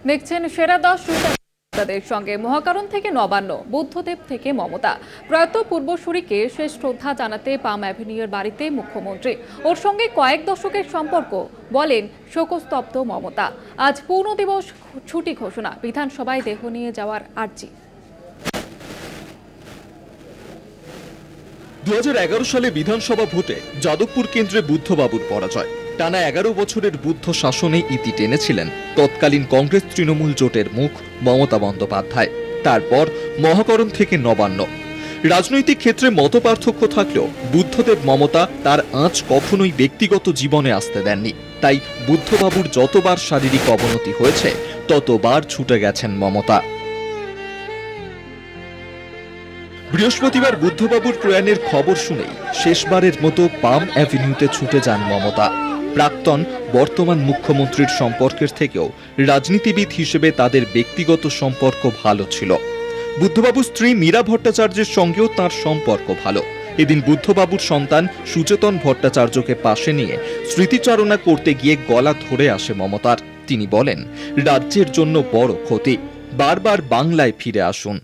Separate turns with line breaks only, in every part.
দেখছেন সেরা 10 তাদের সঙ্গে মহাকারণ থেকে নবান্ন, বুদ্ধদেব থেকে মমতা। প্রয়াত পূর্বসূরিকে শেষ শ্রদ্ধা জানাতে পাম অ্যাভিনিউর বাড়িতে মুখ্যমন্ত্রী। ওর সঙ্গে কয়েক দশকের সম্পর্ক, বলেন শোকস্তব্ধ মমতা। আজ পূর্ণ দিবস ছুটি ঘোষণা, বিধানসভায় দেহ নিয়ে যাওয়ার আর্জি।
2011 সালে বিধানসভা ভোটে যাদবপুর কেন্দ্রে বুদ্ধবাবুর পরাজয়। টানা 11 বছরের বুদ্ধ শাসনে ইতি টেনেছিলেন তৎকালীন কংগ্রেস তৃণমূল জোটের মুখ মমতা বন্দ্যোপাধ্যায়। তারপর মহাকরণ থেকে নবান্ন। রাজনৈতিক ক্ষেত্রে মতপার্থক্য থাকলেও বুদ্ধদেব মমতা তার আঁচ কখনোই ব্যক্তিগত জীবনে আসতে দেননি। তাই বুদ্ধবাবুর যতবার শারীরিক অবনতি হয়েছে ততবার ছুটে গেছেন মমতা। বৃহস্পতিবার বুদ্ধবাবুর প্রয়াণের খবর শুনেই শেষবারের মতো পাম অ্যাভিনিউতে ছুটে যান মমতা। প্রাক্তন বর্তমান মুখ্যমন্ত্রীর সম্পর্কের থেকেও রাজনীতিবিদ হিসেবে তাদের ব্যক্তিগত সম্পর্ক ভালো ছিল। বুদ্ধবাবুর স্ত্রী মীরা ভট্টাচার্যের সঙ্গেও তার সম্পর্ক ভালো। এদিন বুদ্ধবাবুর সন্তান সুচেতন ভট্টাচার্যকে পাশে নিয়ে স্মৃতিচারণা করতে গিয়ে গলা ধরে আসে মমতার। তিনি বলেন, রাজ্যের জন্য বড় ক্ষতি, বারবার বাংলায় ফিরে আসুন।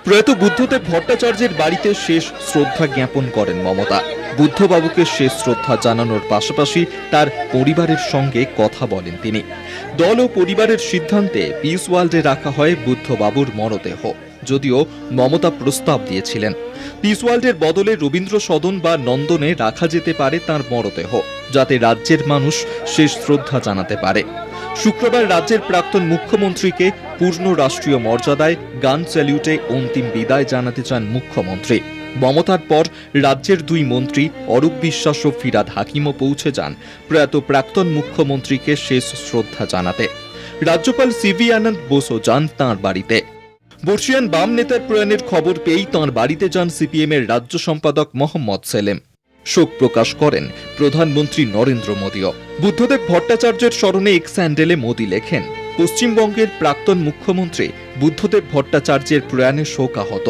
প্রয়াত বুদ্ধদেব ভট্টাচার্যের বাড়িতে শেষ শ্রদ্ধা জ্ঞাপন করেন মমতা। বুদ্ধবাবুকে শেষ শ্রদ্ধা জানানোর পাশাপাশি তার পরিবারের সঙ্গে কথা বলেন তিনি। দল ও পরিবারের সিদ্ধান্তে পিস ওয়ার্ল্ডে রাখা হয় বুদ্ধবাবুর মরদেহ, যদিও মমতা প্রস্তাব দিয়েছিলেন পিস ওয়ার্ল্ডের বদলে রবীন্দ্র সদন বা নন্দনে রাখা যেতে পারে তার মরদেহ, যাতে রাজ্যের মানুষ শেষ শ্রদ্ধা জানাতে পারে। শুক্রবার রাজ্যের প্রাক্তন মুখ্যমন্ত্রীকে পূর্ণ রাষ্ট্রীয় মর্যাদায় গান স্যালিউটে অন্তিম বিদায় জানাতে চান মুখ্যমন্ত্রী। মমতার পর রাজ্যের দুই মন্ত্রী অরূপ বিশ্বাস ও ফিরহাদ হাকিমও পৌঁছে যান প্রয়াত প্রাক্তন মুখ্যমন্ত্রীকে শেষ শ্রদ্ধা জানাতে। রাজ্যপাল সিভি আনন্দ বোসও যান তাঁর বাড়িতে। বর্ষিয়ান বাম নেতার প্রয়াণের খবর পেয়েই তাঁর বাড়িতে যান সিপিএম এর রাজ্য সম্পাদক মোহাম্মদ সেলিম। শোক প্রকাশ করেন প্রধানমন্ত্রী নরেন্দ্র মোদীও। বুদ্ধদেব ভট্টাচার্যের স্মরণে এক্স হ্যান্ডেলে মোদী লেখেন, পশ্চিমবঙ্গের প্রাক্তন মুখ্যমন্ত্রী বুদ্ধদেব ভট্টাচার্যের প্রয়াণে শোকাহত।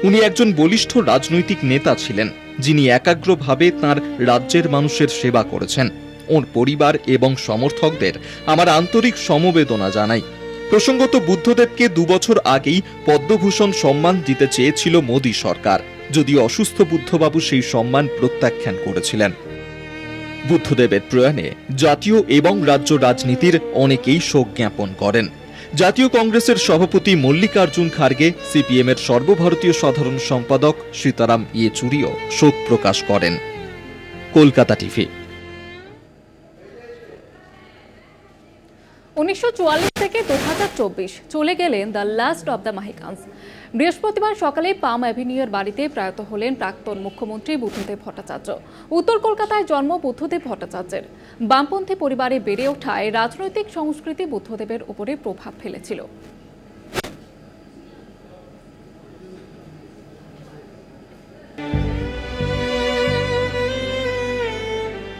উনি একজন বলিষ্ঠ রাজনৈতিক নেতা ছিলেন, যিনি একাগ্রভাবে তাঁর রাজ্যের মানুষের সেবা করেছেন। ওর পরিবার এবং সমর্থকদের আমার আন্তরিক সমবেদনা জানাই। প্রসঙ্গত, বুদ্ধদেবকে 2 বছর আগেই পদ্মভূষণ সম্মান দিতে চেয়েছিল মোদী সরকার, যদিও অসুস্থ বুদ্ধবাবু সেই সম্মান প্রত্যাখ্যান করেছিলেন। বুদ্ধদেবের প্রয়াণে জাতীয় এবং রাজ্য রাজনীতির অনেকেই শোক জ্ঞাপন করেন। জাতীয় কংগ্রেসের সভাপতি মল্লিকার্জুন খার্গে, সিপিএম এর সর্বভারতীয় সাধারণ সম্পাদক সীতারাম ইয়েচুরিও শোক প্রকাশ করেন। কলকাতা টিভি।
1944 থেকে 2024 চলে গেলেন দ্য লাস্ট অব দ্য মাহিকানস। বৃহস্পতিবার সকালে পাম অ্যাভিনিউর বাড়িতে প্রয়াত হলেন প্রাক্তন মুখ্যমন্ত্রী বুদ্ধদেব ভট্টাচার্য। উত্তর কলকাতায় জন্ম বুদ্ধদেব ভট্টাচার্যের। বামপন্থী পরিবারে বেড়ে ওঠায় রাজনৈতিক সংস্কৃতি বুদ্ধদেবের উপরে প্রভাব ফেলেছিল।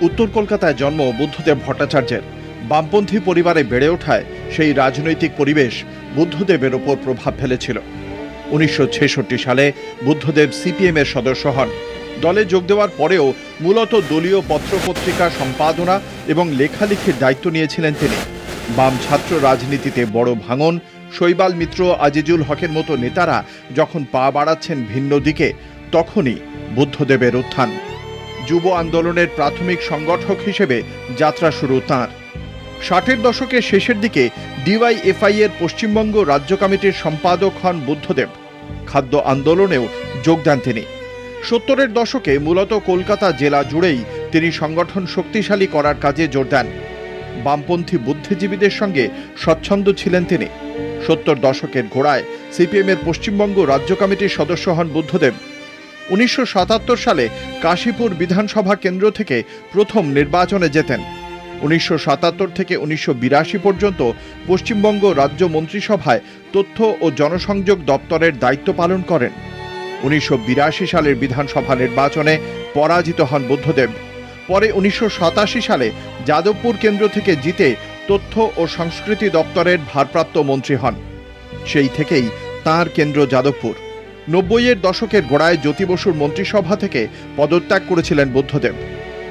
উত্তর কলকাতায় জন্ম বুদ্ধদেব ভট্টাচার্যের। বামপন্থী পরিবারে বেড়ে ওঠায় সেই রাজনৈতিক পরিবেশ বুদ্ধদেবের ওপর প্রভাব ফেলেছিল। 1966 সালে বুদ্ধদেব সিপিএম এর সদস্য হন। দলে যোগ দেওয়ার পরেও মূলত দলীয় পত্রপত্রিকা সম্পাদনা এবং লেখালেখির দায়িত্ব নিয়েছিলেন তিনি। বাম ছাত্র রাজনীতিতে বড় ভাঙন, শৈবাল মিত্র, আজিজুল হকের মতো নেতারা যখন পা বাড়াচ্ছেন ভিন্ন দিকে, তখনই বুদ্ধদেবের উত্থান। যুব আন্দোলনের প্রাথমিক সংগঠক হিসেবে যাত্রা শুরু তাঁর। 60-এর দশকের শেষের দিকে ডিওয়াইএফআই এর পশ্চিমবঙ্গ রাজ্য কমিটির সম্পাদক হন বুদ্ধদেব। খাদ্য আন্দোলনেও যোগ দেন তিনি। 70-এর দশকে মূলত কলকাতা জেলা জুড়েই তিনি সংগঠন শক্তিশালী করার কাজে জোর দেন। বামপন্থী বুদ্ধিজীবীদের সঙ্গে স্বচ্ছন্দ ছিলেন তিনি। 70 দশকের গোড়ায় সিপিএম এর পশ্চিমবঙ্গ রাজ্য কমিটির সদস্য হন বুদ্ধদেব। 1977 সালে কাশীপুর বিধানসভা কেন্দ্র থেকে প্রথম নির্বাচনে জেতেন। 1977 থেকে 1982 পর্যন্ত পশ্চিমবঙ্গ রাজ্য মন্ত্রিসভায় তথ্য ও জনসংযোগ দপ্তরের দায়িত্ব পালন করেন। 1982 সালের বিধানসভা নির্বাচনে পরাজিত হন বুদ্ধদেব। পরে 1987 সালে যাদবপুর কেন্দ্র থেকে জিতে তথ্য ও সংস্কৃতি দপ্তরের ভারপ্রাপ্ত মন্ত্রী হন। সেই থেকেই তাঁর কেন্দ্র যাদবপুর। 90-এর দশকের গোড়ায় জ্যোতি বসুর মন্ত্রিসভা থেকে পদত্যাগ করেছিলেন বুদ্ধদেব।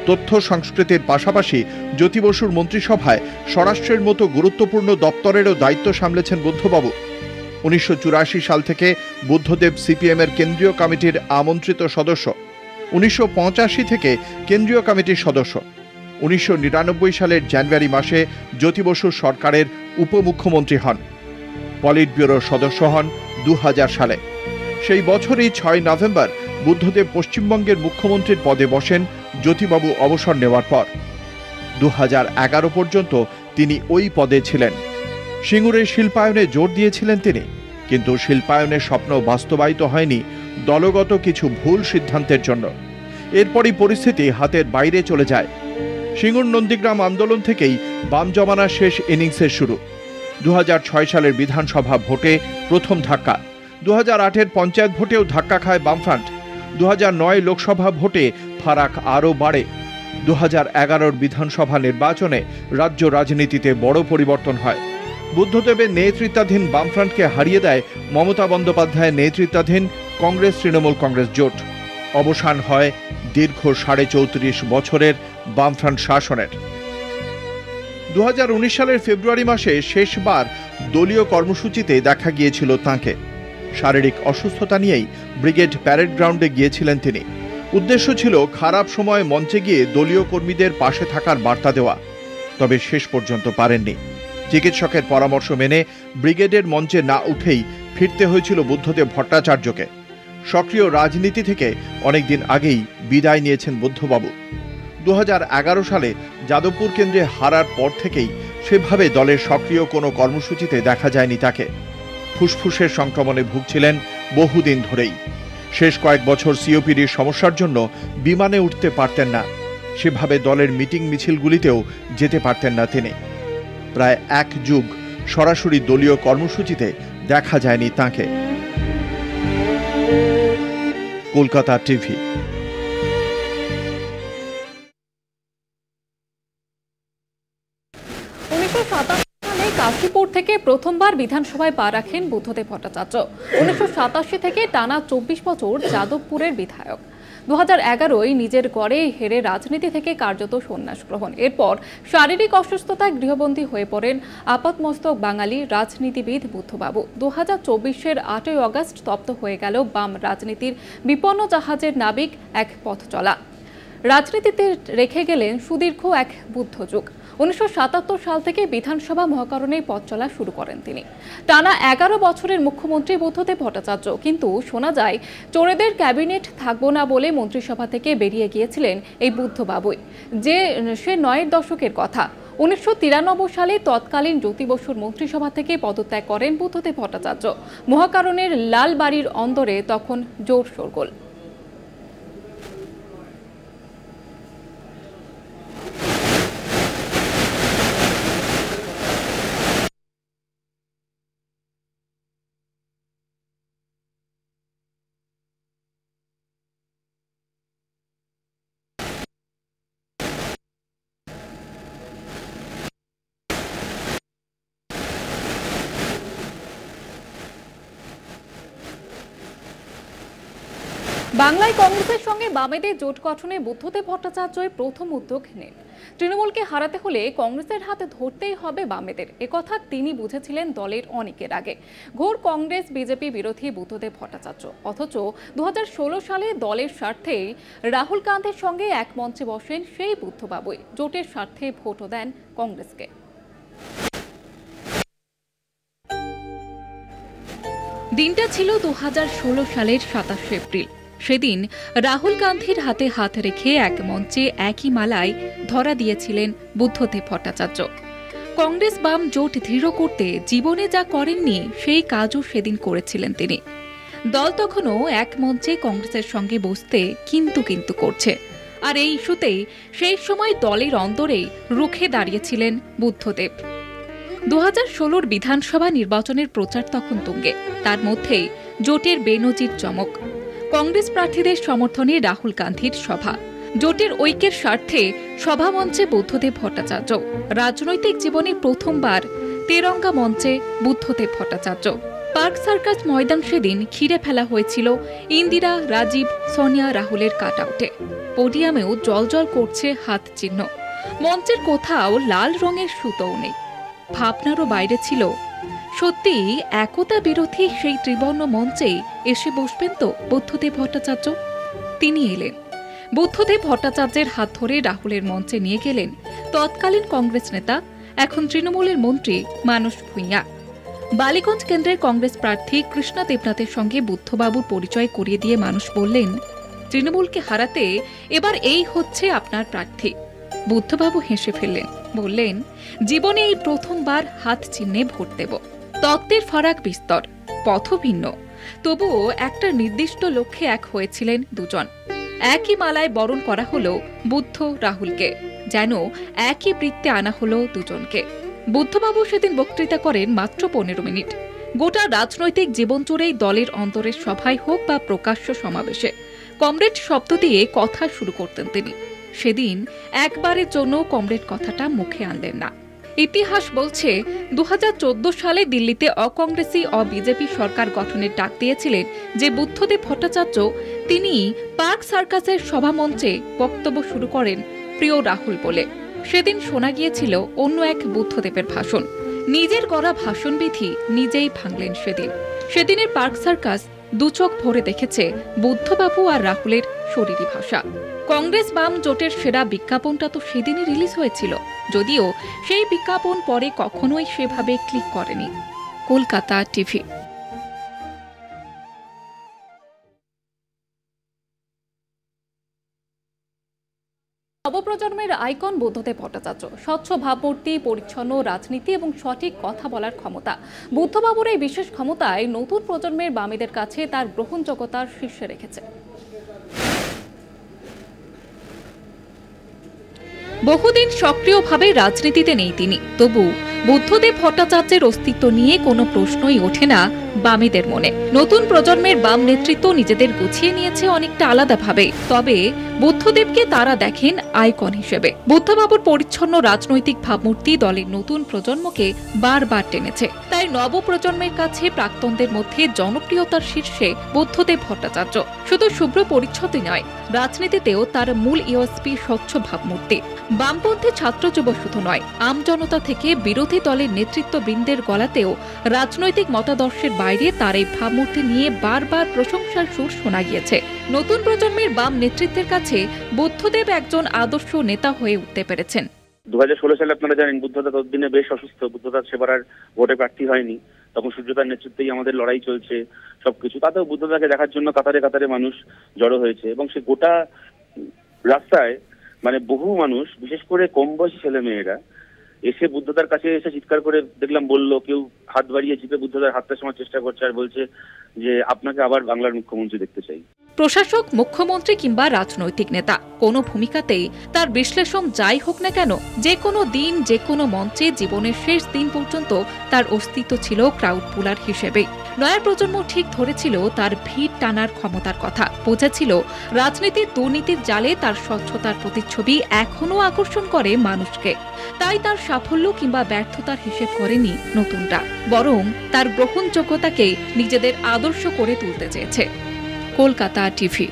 তথ্য সংস্কৃতির পাশাপাশি জ্যোতি বসুর মন্ত্রিসভায় স্বরাষ্ট্রের মতো গুরুত্বপূর্ণ দপ্তরেরও দায়িত্ব সামলেছেন বুদ্ধবাবু। 1984 সাল থেকে বুদ্ধদেব সিপিএমের কেন্দ্রীয় কমিটির আমন্ত্রিত সদস্য, 1985 থেকে কেন্দ্রীয় কমিটির সদস্য, 1999 সালের জানুয়ারি মাসে জ্যোতি বসুর সরকারের উপমুখ্যমন্ত্রী হন, পলিট ব্যুরোর সদস্য হন 2000 সালে। সেই বছরই 6 নভেম্বর বুদ্ধদেব পশ্চিমবঙ্গের মুখ্যমন্ত্রীর পদে বসেন জ্যোতিবাবু অবসর নেওয়ার পর। 2011 পর্যন্ত তিনি ওই পদে ছিলেন। সিঙ্গুরের শিল্পায়নে জোর দিয়েছিলেন তিনি, কিন্তু শিল্পায়নের স্বপ্ন বাস্তবায়িত হয়নি দলগত কিছু ভুল সিদ্ধান্তের জন্য। এরপরই পরিস্থিতি হাতের বাইরে চলে যায়। সিঙ্গুর নন্দীগ্রাম আন্দোলন থেকেই বাম জমানার শেষ ইনিংসের শুরু। 2006 সালের বিধানসভা ভোটে প্রথম ধাক্কা, 2008-এর পঞ্চায়েত ভোটেও ধাক্কা খায় বামফ্রন্ট, 2009 লোকসভা ভোটে ফারাক আরও বাড়ে। 2011-র বিধানসভা নির্বাচনে রাজ্য রাজনীতিতে বড় পরিবর্তন হয়। বুদ্ধদেবের নেতৃত্বাধীন বামফ্রন্টকে হারিয়ে দেয় মমতা বন্দ্যোপাধ্যায়ের নেতৃত্বাধীন কংগ্রেস তৃণমূল কংগ্রেস জোট। অবসান হয় দীর্ঘ 34.5 বছরের বামফ্রন্ট শাসনের। 2019 সালের ফেব্রুয়ারি মাসে শেষবার দলীয় কর্মসূচিতে দেখা গিয়েছিল তাঁকে। শারীরিক অসুস্থতা নিয়েই ব্রিগেড প্যারেড গ্রাউন্ডে গিয়েছিলেন তিনি। উদ্দেশ্য ছিল খারাপ সময়ে মঞ্চে গিয়ে দলীয় কর্মীদের পাশে থাকার বার্তা দেওয়া, তবে শেষ পর্যন্ত পারেননি। চিকিৎসকের পরামর্শ মেনে ব্রিগেডের মঞ্চে না উঠেই ফিরতে হয়েছিল বুদ্ধদেব ভট্টাচার্যকে। সক্রিয় রাজনীতি থেকে অনেকদিন আগেই বিদায় নিয়েছেন বুদ্ধবাবু। 2011 সালে যাদবপুর কেন্দ্রে হারার পর থেকেই সেভাবে দলের সক্রিয় কোনো কর্মসূচিতে দেখা যায়নি তাকে। ফুসফুসের সংক্রমণে ভুগছিলেন বহুদিন ধরেই। শেষ কয়েক বছর সিওপিডির সমস্যার জন্য বিমানে উঠতে পারতেন না, সেভাবে দলের মিটিং মিছিলগুলিতেও যেতে পারতেন না তিনি। প্রায় এক যুগ সরাসরি দলীয় কর্মসূচিতে দেখা যায়নি তাঁকে। কলকাতা টিভি।
কাশীপুর থেকে প্রথমবার বিধানসভায় পা রাখেন বুদ্ধদেব ভট্টাচার্য। 1987 থেকে টানা 24 বছর যাদবপুরের বিধায়ক। 2011-য় নিজের গড়ে হেরে রাজনীতি থেকে কার্যত সন্ন্যাস গ্রহণ। এরপর শারীরিক অসুস্থতায় গৃহবন্দী হয়ে পড়েন আপাতমস্তক বাঙালি রাজনীতিবিদ বুদ্ধবাবু। 2024-এর 8ই অগস্ট তপ্ত হয়ে গেল বাম রাজনীতির বিপন্ন জাহাজের নাবিক এক পথ চলা। রাজনীতিতে রেখে গেলেন সুদীর্ঘ এক বুদ্ধযুগ। 1977 সাল থেকে বিধানসভা মহাকরণের পথ চলা শুরু করেন তিনি। টানা 11 বছরের মুখ্যমন্ত্রী বুদ্ধদেব ভট্টাচার্য, কিন্তু শোনা যায় চোরেদের ক্যাবিনেট থাকবো না বলে মন্ত্রিসভা থেকে বেরিয়ে গিয়েছিলেন এই বুদ্ধবাবুই। সে 9-এর দশকের কথা। 1993 সালে তৎকালীন জ্যোতি বসুর মন্ত্রিসভা থেকে পদত্যাগ করেন বুদ্ধদেব ভট্টাচার্য। মহাকরণের লালবাড়ির অন্দরে তখন জোর শোরগোল। বাংলায় কংগ্রেসের সঙ্গে বামেদের জোট গঠনে বুদ্ধদেব ভট্টাচার্যই প্রথম উদ্যোগ নেন। তৃণমূলকে হারাতে হলে কংগ্রেসের হাতে ধরতেই হবে বামেদের, একথা তিনি বুঝেছিলেন দলের অনেকের আগে। ঘোর কংগ্রেস বিজেপি বিরোধী বুদ্ধদেব ভট্টাচার্য, অথচ 2016 সালে দলের স্বার্থে রাহুল গান্ধীর সঙ্গে এক মঞ্চে বসেন সেই বুদ্ধবাবুই। জোটের স্বার্থে ভোটও দেন কংগ্রেসকে। দিনটা ছিল 2016 সালের 27 এপ্রিল। সেদিন রাহুল গান্ধীর হাতে হাত রেখে এক মঞ্চে একই মালায় ধরা দিয়েছিলেন বুদ্ধদেব ভট্টাচার্য। কংগ্রেস বাম জোট দৃঢ় করতে জীবনে যা করেননি সেই কাজও সেদিন করেছিলেন তিনি। দল তখনও এক মঞ্চে কংগ্রেসের সঙ্গে বসতে কিন্তু করছে, আর এই ইস্যুতেই সেই সময় দলের অন্দরেই রুখে দাঁড়িয়েছিলেন বুদ্ধদেব। 2016 বিধানসভা নির্বাচনের প্রচার তখন তুঙ্গে। তার মধ্যেই জোটের বেনজির চমক, কংগ্রেস প্রার্থীদের সমর্থনে রাহুল গান্ধীর সভা। জোটের ঐক্যের স্বার্থে সভামঞ্চে বুদ্ধদেব ভট্টাচার্য। রাজনৈতিক জীবনে প্রথমবার তেরঙ্গা মঞ্চে বুদ্ধদেব ভট্টাচার্য। পার্ক সার্কাস ময়দান সেদিন ঘিরে ফেলা হয়েছিল ইন্দিরা, রাজীব, সোনিয়া, রাহুলের কাটআউটে। পোডিয়ামেও জলজল করছে হাত চিহ্ন। মঞ্চের কোথাও লাল রঙের সুতোও নেই। ভাবনারও বাইরে ছিল, সত্যি একতা বিরোধী সেই ত্রিবর্ণ মঞ্চে এসে বসবেন তো বুদ্ধদেব ভট্টাচার্য? তিনি এলেন। বুদ্ধদেব ভট্টাচার্যের হাত ধরে রাহুলের মঞ্চে নিয়ে গেলেন তৎকালীন কংগ্রেস নেতা, এখন তৃণমূলের মন্ত্রী মানস ভূঁইয়া। বালিগঞ্জ কেন্দ্রের কংগ্রেস প্রার্থী কৃষ্ণা দেবনাথের সঙ্গে বুদ্ধবাবুর পরিচয় করিয়ে দিয়ে মানুষ বললেন, তৃণমূলকে হারাতে এবার এই হচ্ছে আপনার প্রার্থী। বুদ্ধবাবু হেসে ফেললেন, বললেন, জীবনে এই প্রথমবার হাত চিহ্নে ভোট দেব। তত্ত্বের ফারাক বিস্তর, পথ ভিন্ন, তবুও একটা নির্দিষ্ট লক্ষ্যে এক হয়েছিলেন দুজন। একই মালায় বরণ করা হলো বুদ্ধ রাহুলকে, যেন একই বৃত্তে আনা হলো দুজনকে। বুদ্ধবাবু সেদিন বক্তৃতা করেন মাত্র 15 মিনিট। গোটা রাজনৈতিক জীবন জুড়েই দলের অন্তরের সভায় হোক বা প্রকাশ্য সমাবেশে কমরেড শব্দ দিয়ে কথা শুরু করতেন তিনি। সেদিন একবারের জন্য কমরেড কথাটা মুখে আনলেন না। ইতিহাস বলছে 2014 সালে দিল্লিতে অকংগ্রেসি বিজেপি সরকার গঠনের ডাক দিয়েছিলেন যে বুদ্ধদেব ভট্টাচার্য, তিনি পার্ক সার্কাসের সভামঞ্চে বক্তব্য শুরু করেন প্রিয় রাহুল বলে। সেদিন শোনা গিয়েছিল অন্য এক বুদ্ধদেবের ভাষণ। নিজের গড়া ভাষণবিধি নিজেই ভাঙলেন সেদিন। সেদিনের পার্ক সার্কাস দুচোখ ভরে দেখেছে বুদ্ধবাবু আর রাহুলের শরীরী ভাষা। কংগ্রেস বাম জোটের সেরা বিজ্ঞাপনটা তো সেদিনই রিলিজ হয়েছিল, যদিও সেই বিজ্ঞাপন পরে কখনোই সেভাবে ক্লিক করেনি। কলকাতা টিভি। নবপ্রজন্মের আইকন বুদ্ধদেব ভট্টাচার্য। স্বচ্ছ ভাবমূর্তি, পরিচ্ছন্ন রাজনীতি এবং সঠিক কথা বলার ক্ষমতা। বুদ্ধবাবুর এই বিশেষ ক্ষমতায় নতুন প্রজন্মের বামীদের কাছে তার গ্রহণযোগ্যতার শীর্ষে রেখেছে। বহুদিন সক্রিয়ভাবে রাজনীতিতে নেই তিনি, তবু বুদ্ধদেব ভট্টাচার্যের অস্তিত্ব নিয়ে কোনো প্রশ্নই ওঠে না বামীদের মনে। নতুন প্রজন্মের বাম নেতৃত্ব নিজেদের গুছিয়ে নিয়েছে অনেকটা আলাদাভাবে, তবে বুদ্ধদেবকে তারা দেখেন আইকন হিসেবে। বুদ্ধবাবুর পরিচ্ছন্ন রাজনৈতিক ভাবমূর্তি দলের নতুন প্রজন্মকে বারবার টেনেছে। তাই নবপ্রজন্মের কাছে প্রাক্তনদের মধ্যে জনপ্রিয়তার শীর্ষে বুদ্ধদেব ভট্টাচার্য। শুধু শুভ্র পরিচ্ছদই নয়, রাজনীতিতেও তার মূল ইউএসপি স্বচ্ছ ভাবমূর্তি। বামপন্থী ছাত্র যুব শুধু নয়, আমজনতা থেকে বিরোধী দলের নেতৃত্ববৃন্দের গলাতেও রাজনৈতিক মতাদর্শের বাইরে তার এই ভাবমূর্তি নিয়ে বারবার প্রশংসার সুর শোনা গিয়েছে। নতুন প্রজন্মের বাম নেতৃত্বের কাছে বুদ্ধদেব একজন আদর্শ নেতা হয়ে উঠতে পেরেছেন।
2016 সালে আপনারা জানেন বুদ্ধদা ততদিনে বেশ অসুস্থ। বুদ্ধদা সেবার আর ভোটে প্রার্থী হয়নি। তখন সূর্যদার নেতৃত্বেই আমাদের লড়াই চলছে সবকিছু। তাতেও বুদ্ধদাকে দেখার জন্য কাতারে কাতারে মানুষ জড়ো হয়েছে এবং সে গোটা রাস্তায় বহু মানুষ, বিশেষ করে কম বয়সী ছেলে মেয়েরা এসে বুদ্ধদার কাছে এসে চিৎকার করে দেখলাম বললো, কেউ হাত বাড়িয়ে চিপে বুদ্ধদার হাতটা শোনার চেষ্টা করছে আর বলছে যে আপনাকে আবার বাংলার মুখ্যমন্ত্রী দেখতে চাই।
প্রশাসক, মুখ্যমন্ত্রী কিংবা রাজনৈতিক নেতা, কোনো ভূমিকাতেই তার বিশ্লেষণ যাই হোক না কেন, যে কোনো দিন যে কোনো মঞ্চে জীবনের শেষ দিন পর্যন্ত তার অস্তিত্ব ছিল ক্রাউড পুলার হিসেবে। নয়া প্রজন্ম ঠিক ধরেছিল তার ভিড় টানার ক্ষমতার কথা, বুঝেছিল রাজনীতির দুর্নীতির জালে তার স্বচ্ছতার প্রতিচ্ছবি এখনও আকর্ষণ করে মানুষকে। তাই তার সাফল্য কিংবা ব্যর্থতার হিসেব করেনি নতুনরা, বরং তার গ্রহণযোগ্যতাকে নিজেদের আদর্শ করে তুলতে চেয়েছে। কলকাতা টিভি।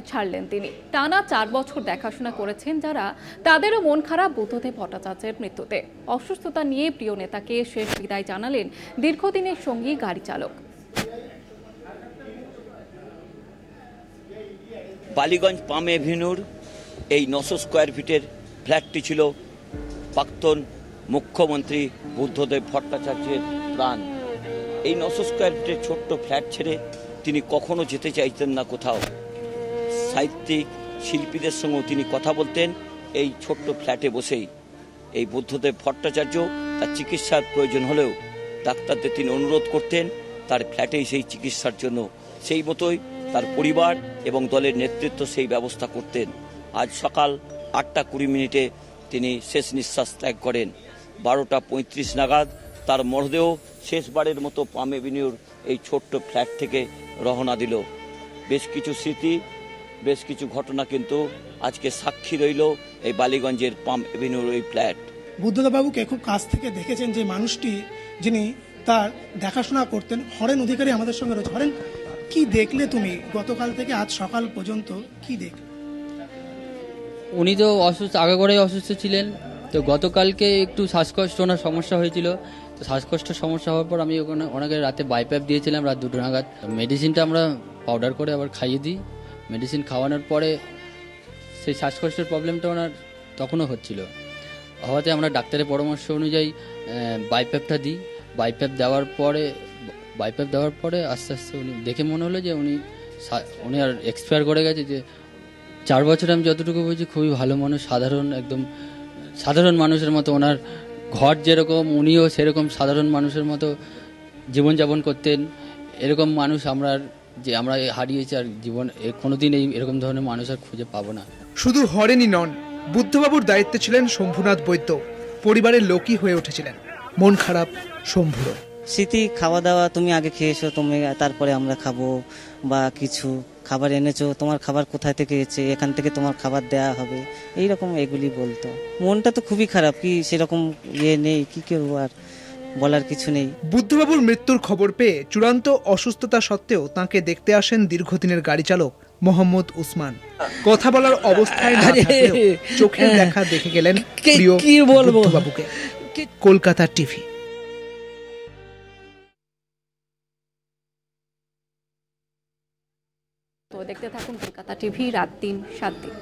ছাড়লেন তিনি। টানা 4 বছর দেখাশোনা করেছেন যারা, তাদেরও মন খারাপ বুদ্ধদেব ভট্টাচার্যের মৃত্যুতে। অসুস্থতা নিয়ে প্রিয় নেতাকে শেষ বিদায় জানালেন দীর্ঘদিনের সঙ্গী গাড়ি চালক।
বালিগঞ্জ পাম এভিনিউর এই 900 স্কোয়ার ফিটের ফ্ল্যাটটি ছিল প্রাক্তন মুখ্যমন্ত্রী বুদ্ধদেব ভট্টাচার্যের প্রাণ। এই 900 স্কোয়ার ফিটের ছোট্ট ফ্ল্যাট ছেড়ে তিনি কখনো যেতে চাইতেন না কোথাও। সাহিত্যিক শিল্পীদের সঙ্গেও তিনি কথা বলতেন এই ছোট্ট ফ্ল্যাটে বসেই। এই বুদ্ধদেব ভট্টাচার্য তার চিকিৎসার প্রয়োজন হলেও ডাক্তারদের তিনি অনুরোধ করতেন তার ফ্ল্যাটেই সেই চিকিৎসার জন্য। সেই মতোই তার পরিবার এবং দলের নেতৃত্ব সেই ব্যবস্থা করতেন। আজ সকাল 8:20 তিনি শেষ নিঃশ্বাস ত্যাগ করেন। 12:35 নাগাদ তার মরদেহ শেষবারের মতো পাম এভিনিউর এই ছোট্ট ফ্ল্যাট থেকে রওনা দিল। বেশ কিছু স্মৃতি, বেশ কিছু ঘটনা কিন্তু আজকে সাক্ষী রইল এই বালিগঞ্জের পাম এভিনিউর এই ফ্ল্যাট।
বুদ্ধদেববাবুকে খুব কাছ থেকে দেখেছেন যে মানুষটি, যিনি তার দেখাশোনা করতেন। হরেন অধিকারী আমাদের সঙ্গে রয়েছে। হরেন, কি দেখলে তুমি গতকাল থেকে আজ সকাল পর্যন্ত, কি দেখলে?
উনি তো অসুস্থ, আগে করেই অসুস্থ ছিলেন। তো গতকালকে একটু শ্বাসকষ্ট ওনার সমস্যা হয়েছিল। তো শ্বাসকষ্টের সমস্যা হওয়ার পর আমি ওনাকে রাতে বাইপ্যাপ দিয়েছিলাম রাত 2টো নাগাদ। মেডিসিনটা আমরা পাউডার করে আবার খাইয়ে দিই। মেডিসিন খাওয়ানোর পরে সেই শ্বাসকষ্টের প্রবলেমটা ওনার তখনও হচ্ছিল। হওয়াতে আমরা ডাক্তারের পরামর্শ অনুযায়ী বাইপ্যাপটা দিই। বাইপ্যাপ দেওয়ার পরে আস্তে আস্তে উনি দেখে মনে হলো যে উনি আর এক্সপায়ার করে গেছে। যে 4 বছর আমি যতটুকু বুঝি খুবই ভালো মানুষ, একদম সাধারণ মানুষের মতো। ওনার ঘর যেরকম উনিও সেরকম সাধারণ মানুষের মতো জীবনযাপন করতেন। এরকম মানুষ আমরা হারিয়েছি, আর কোনোদিন এরকম ধরনের মানুষ আর খুঁজে পাবো না।
শুধু হরেনই নন, বুদ্ধবাবুর দায়িত্বে ছিলেন শম্ভুনাথ বৈদ্য। পরিবারের লোকই হয়ে উঠেছিলেন। মন খারাপ শম্ভুরও।
স্মৃতি, খাওয়া দাওয়া তুমি আগে খেয়েছো, তুমি তারপরে আমরা খাবো, বা কিছু খাবার এনেছো, তোমার খাবার কোথায় থেকে এসেছে, এখান থেকে তোমার খাবার দেয়া হবে, এইরকম এগুলি বলতো। মনটা তো খুবই খারাপ, কি সেরকম নেই, কি কেউ আর বলার কিছু নেই।
বুদ্ধবাবুর মৃত্যুর খবর পেয়ে চূড়ান্ত অসুস্থতা সত্ত্বেও তাঁকে দেখতে আসেন দীর্ঘদিনের গাড়ি চালক মোহাম্মদ উসমান। কথা বলার অবস্থায় না থাকলেও চোখের দেখা দেখে গেলেন প্রিয় বুদ্ধবাবুকে। কলকাতা টিভি।
তো দেখতে থাকুন কলকাতা টিভি, রাত 3, 7 দিন।